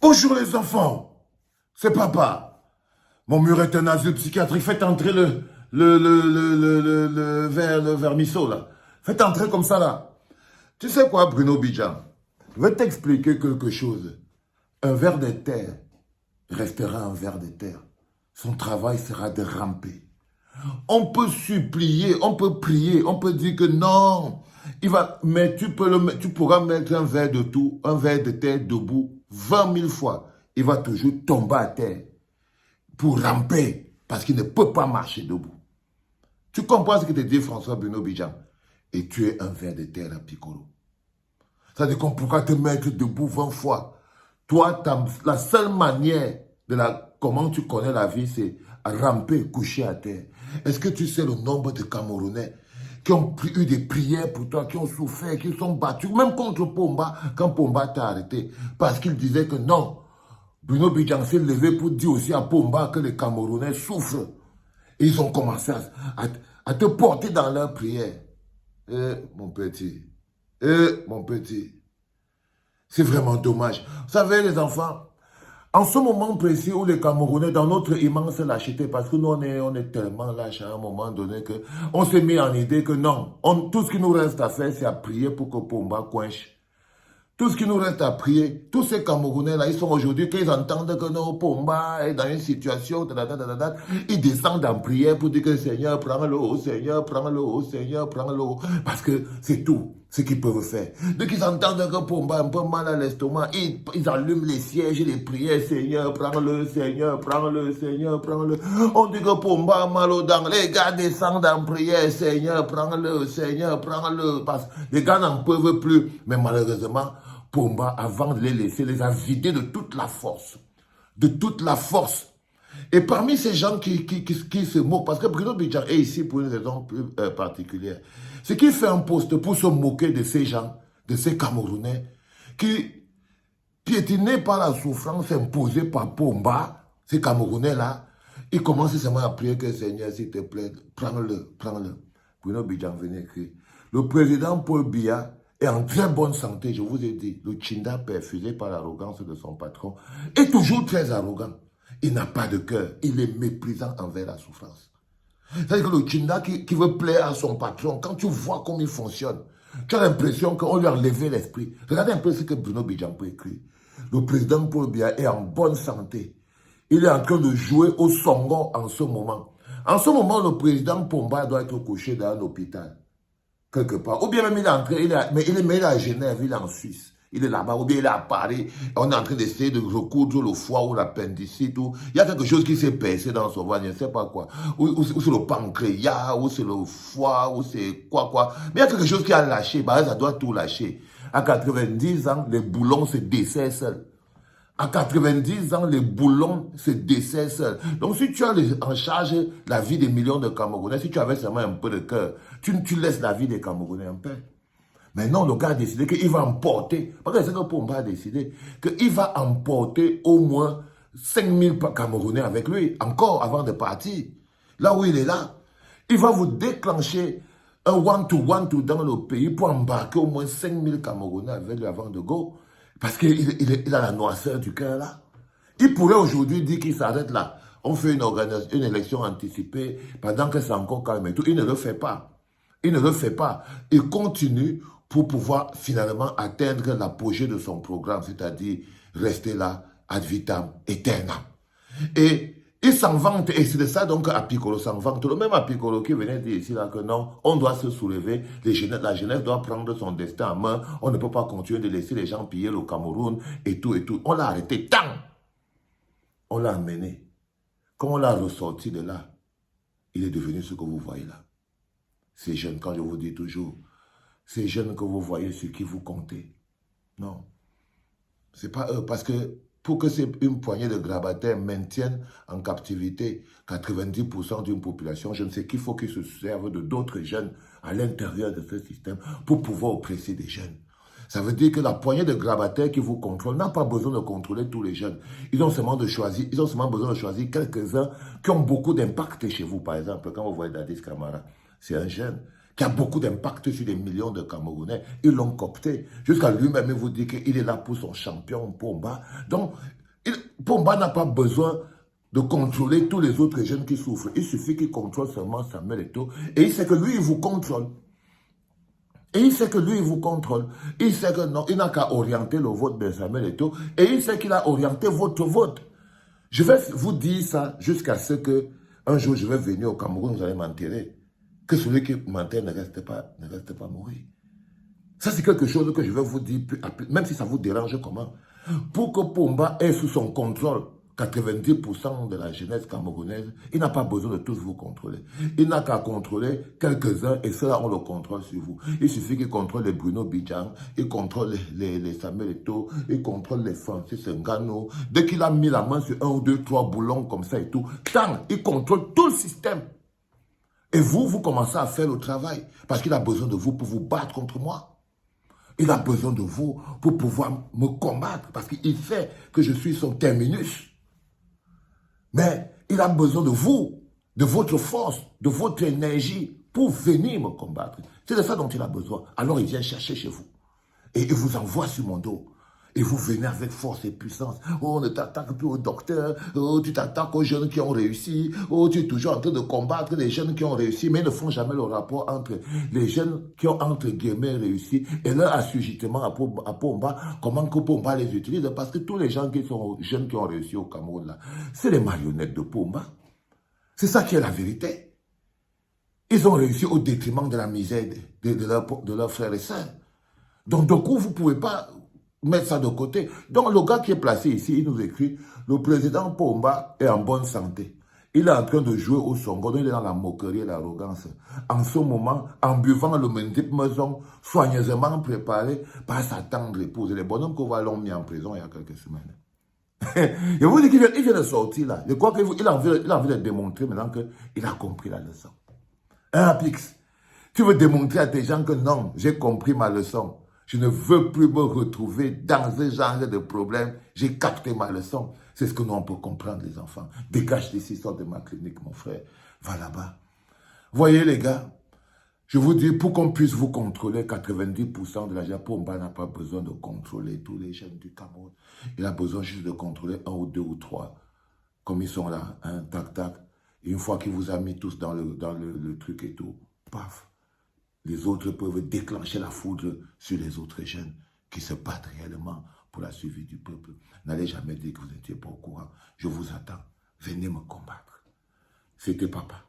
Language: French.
Bonjour les enfants, c'est papa. Mon mur est un asile psychiatrique. Faites entrer le vermisseau là. Faites entrer comme ça là. Tu sais quoi, Bruno Bidjan? Je vais t'expliquer quelque chose. Un ver de terre restera un ver de terre. Son travail sera de ramper. On peut supplier, on peut prier, on peut dire que non. Mais tu pourras mettre un ver de tout, un ver de terre debout 20 000 fois. Il va toujours tomber à terre pour ramper parce qu'il ne peut pas marcher debout. Tu comprends ce que te dit François Bruno Bidjan? Et tu es un ver de terre à Piccolo. Ça veut dire qu'on pourra te mettre debout 20 fois. Toi, la seule manière comment tu connais la vie, c'est ramper, coucher à terre. Est-ce que tu sais le nombre de Camerounais qui ont eu des prières pour toi, qui ont souffert, qui sont battus, même contre Pomba, quand Pomba t'a arrêté, parce qu'il disait que non. Bruno Bidjan s'est levé pour dire aussi à Pomba que les Camerounais souffrent. Et ils ont commencé à te porter dans leurs prières. Mon petit, mon petit, c'est vraiment dommage. Vous savez, les enfants, en ce moment précis où les Camerounais, dans notre immense lâcheté, parce que nous, on est tellement lâches à un moment donné qu'on s'est mis en idée que non, tout ce qui nous reste à faire, c'est à prier pour que Pomba coinche. Tout ce qui nous reste à prier, tous ces Camerounais-là, ils sont aujourd'hui, qu'ils entendent que nos Pomba est dans une situation, ils descendent en prière pour dire que Seigneur, prends-le haut, Seigneur, prends-le haut, Seigneur, prends-le haut. Parce que c'est tout ce qu'ils peuvent faire. Dès qu'ils entendent que Pomba a un peu mal à l'estomac, ils allument les sièges et les prières, Seigneur, prends-le, Seigneur, prends-le, Seigneur, prends-le. On dit que Pomba a mal aux dents, les gars descendent en prière, Seigneur, prends-le, Seigneur, prends-le. Parce que les gars n'en peuvent plus. Mais malheureusement, Pomba, avant de les laisser, les a vidés de toute la force. De toute la force. Et parmi ces gens qui se moquent, parce que Bruno Bidjan est ici pour une raison plus particulière, c'est qu'il fait un poste pour se moquer de ces gens, de ces Camerounais, qui, piétinés par la souffrance imposée par Pomba, ces Camerounais-là, ils commencent seulement à prier que Seigneur, s'il te plaît, prends-le, prends-le. Bruno Bidjan venait écrire. Le président Paul Biya est en très bonne santé, je vous ai dit. Le Tchinda, perfusé par l'arrogance de son patron, est toujours très arrogant. Il n'a pas de cœur. Il est méprisant envers la souffrance. C'est-à-dire que le Tchinda qui veut plaire à son patron, quand tu vois comment il fonctionne, tu as l'impression qu'on lui a levé l'esprit. Regardez un peu ce que Bruno Bidjan peut écrire. Le président Paul Biya est en bonne santé. Il est en train de jouer au Songo en ce moment. En ce moment, le président Pomba doit être couché dans un hôpital. Quelque part. Ou bien même il est entré, mais il est à Genève, il est en Suisse. Il est là-bas, ou bien il est à Paris. On est en train d'essayer de recoudre le foie ou l'appendicite. Il y a quelque chose qui s'est percé dans son ventre, je ne sais pas quoi. Ou c'est le pancréas, ou c'est le foie, ou c'est quoi. Mais il y a quelque chose qui a lâché. Bah, ça doit tout lâcher. À 90 ans, les boulons se desserrent seuls. À 90 ans, les boulons se desserrent seuls. Donc, si tu as en charge la vie des millions de Camerounais, si tu avais seulement un peu de cœur, tu laisses la vie des Camerounais en paix. Mais non, le gars a décidé qu'il va emporter, parce que c'est que Pomba a décidé, qu'il va emporter au moins 5000 Camerounais avec lui, encore avant de partir. Là où il est là, il va vous déclencher un one-to-one dans le pays pour embarquer au moins 5000 Camerounais avec lui avant de go. Parce qu'il a la noirceur du cœur là. Il pourrait aujourd'hui dire qu'il s'arrête là. On fait une élection anticipée pendant que c'est encore calme et tout. Il ne le fait pas. Il ne le fait pas. Il continue pour pouvoir finalement atteindre l'apogée de son programme, c'est-à-dire rester là ad vitam aeternam. Et il s'en vante, et c'est de ça donc Apicolo s'en vante. Le même Apicolo qui venait dire ici là que non, on doit se soulever, la jeunesse doit prendre son destin en main, on ne peut pas continuer de laisser les gens piller le Cameroun et tout et tout. On l'a arrêté, tant on l'a amené. Quand on l'a ressorti de là, il est devenu ce que vous voyez là. Ces jeunes, quand je vous dis toujours, ces jeunes que vous voyez, sur qui vous comptez. Non, c'est pas eux, parce que pour que une poignée de grabataires maintiennent en captivité 90% d'une population, je ne sais qu'il faut qu'ils se servent de d'autres jeunes à l'intérieur de ce système pour pouvoir oppresser des jeunes. Ça veut dire que la poignée de grabataires qui vous contrôle n'a pas besoin de contrôler tous les jeunes. Ils ont seulement besoin de choisir quelques-uns qui ont beaucoup d'impact chez vous. Par exemple, quand vous voyez Dadis Camara, c'est un jeune qui a beaucoup d'impact sur des millions de Camerounais. Ils l'ont coopté. Jusqu'à lui-même, il vous dit qu'il est là pour son champion, Pomba. Donc, Pomba n'a pas besoin de contrôler tous les autres jeunes qui souffrent. Il suffit qu'il contrôle seulement Samuel Eto'o. Et il sait que lui, il vous contrôle. Et il sait que lui, il vous contrôle. Il sait que non, il n'a qu'à orienter le vote de Samuel Eto'o. Et il sait qu'il a orienté votre vote. Je vais vous dire ça jusqu'à ce que un jour je vais venir au Cameroun, vous allez m'enterrer. Que celui qui m'enterre ne reste pas mourir. Ça, c'est quelque chose que je vais vous dire, même si ça vous dérange comment. Pour que Pomba ait sous son contrôle 90% de la jeunesse camerounaise, il n'a pas besoin de tous vous contrôler. Il n'a qu'à contrôler quelques-uns et ceux-là ont le contrôle sur vous. Il suffit qu'il contrôle les Bruno Bidjan, il contrôle les Samuel Eto'o, il contrôle les Francis Ngannou. Dès qu'il a mis la main sur 1 ou 2, 3 boulons comme ça et tout, il contrôle tout le système. Et vous commencez à faire le travail parce qu'il a besoin de vous pour vous battre contre moi. Il a besoin de vous pour pouvoir me combattre parce qu'il sait que je suis son terminus. Mais il a besoin de vous, de votre force, de votre énergie pour venir me combattre. C'est de ça dont il a besoin. Alors il vient chercher chez vous. Et il vous envoie sur mon dos. Et vous venez avec force et puissance. Oh, ne t'attaque plus aux docteurs. Oh, tu t'attaques aux jeunes qui ont réussi. Oh, tu es toujours en train de combattre les jeunes qui ont réussi, mais ils ne font jamais le rapport entre les jeunes qui ont, entre guillemets, réussi et leur assujettement à Pomba. Comment que Pomba les utilise? Parce que tous les gens qui sont jeunes qui ont réussi au Cameroun, là, c'est les marionnettes de Pomba. C'est ça qui est la vérité. Ils ont réussi au détriment de la misère de leurs frères et sœurs. Donc, du coup, vous ne pouvez pas mettre ça de côté. Donc, le gars qui est placé ici, il nous écrit, le président Pomba est en bonne santé. Il est en train de jouer au Songo, il est dans la moquerie et l'arrogance. En ce moment, en buvant le Mendip Maison, soigneusement préparé par sa tendre épouse. Les bonhommes qu'on voit l'ont mis en prison il y a quelques semaines. Je vous dis qu'il vient de sortir là. Je crois qu'il a envie de démontrer maintenant qu'il a compris la leçon. Pix, tu veux démontrer à tes gens que non, j'ai compris ma leçon. Je ne veux plus me retrouver dans ce genre de problème. J'ai capté ma leçon. C'est ce que nous, on peut comprendre, les enfants. Dégage d'ici, sors de ma clinique, mon frère. Va là-bas. Voyez, les gars, je vous dis, pour qu'on puisse vous contrôler, 90% de la gens, Pomba n'a pas besoin de contrôler tous les jeunes du Cameroun. Il a besoin juste de contrôler 1 ou 2 ou 3. Comme ils sont là, hein, tac, tac. Et une fois qu'il vous a mis tous dans le truc et tout, paf. Les autres peuvent déclencher la foudre sur les autres jeunes qui se battent réellement pour la survie du peuple. N'allez jamais dire que vous n'étiez pas au courant. Je vous attends. Venez me combattre. C'était papa.